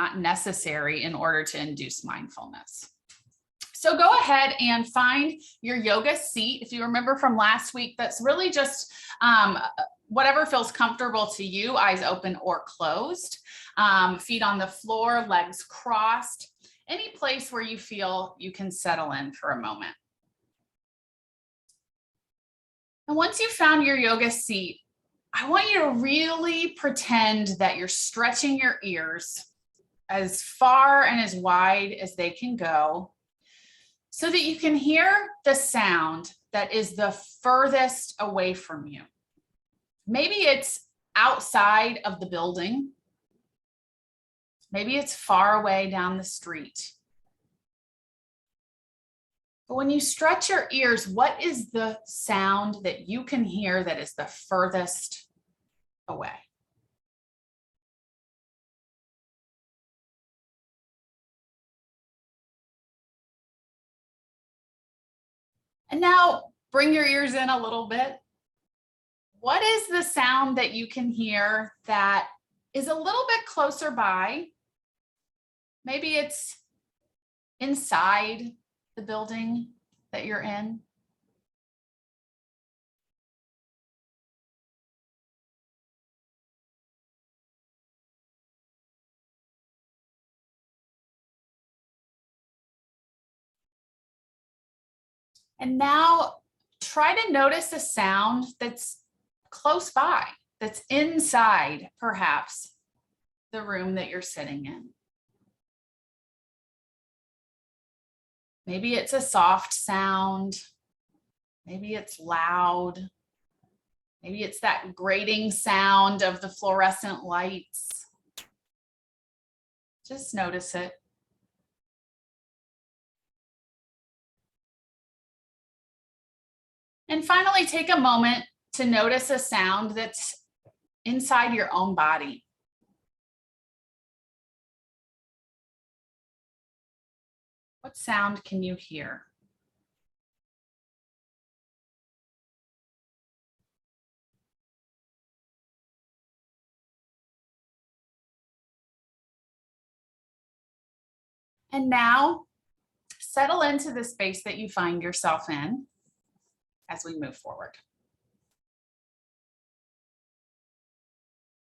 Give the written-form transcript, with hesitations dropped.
not necessary in order to induce mindfulness. So go ahead and find your yoga seat. If you remember from last week, that's really just whatever feels comfortable to you, eyes open or closed, feet on the floor, legs crossed, any place where you feel you can settle in for a moment. And once you've found your yoga seat, I want you to really pretend that you're stretching your ears as far and as wide as they can go so that you can hear the sound that is the furthest away from you. Maybe it's outside of the building. Maybe it's far away down the street. But when you stretch your ears, what is the sound that you can hear that is the furthest away? And now bring your ears in a little bit. What is the sound that you can hear that is a little bit closer by? Maybe it's inside the building that you're in. And now try to notice a sound that's close by, that's inside perhaps the room that you're sitting in. Maybe it's a soft sound. Maybe it's loud. Maybe it's that grating sound of the fluorescent lights. Just notice it. And finally, take a moment to notice a sound that's inside your own body. What sound can you hear? And now, settle into the space that you find yourself in as we move forward.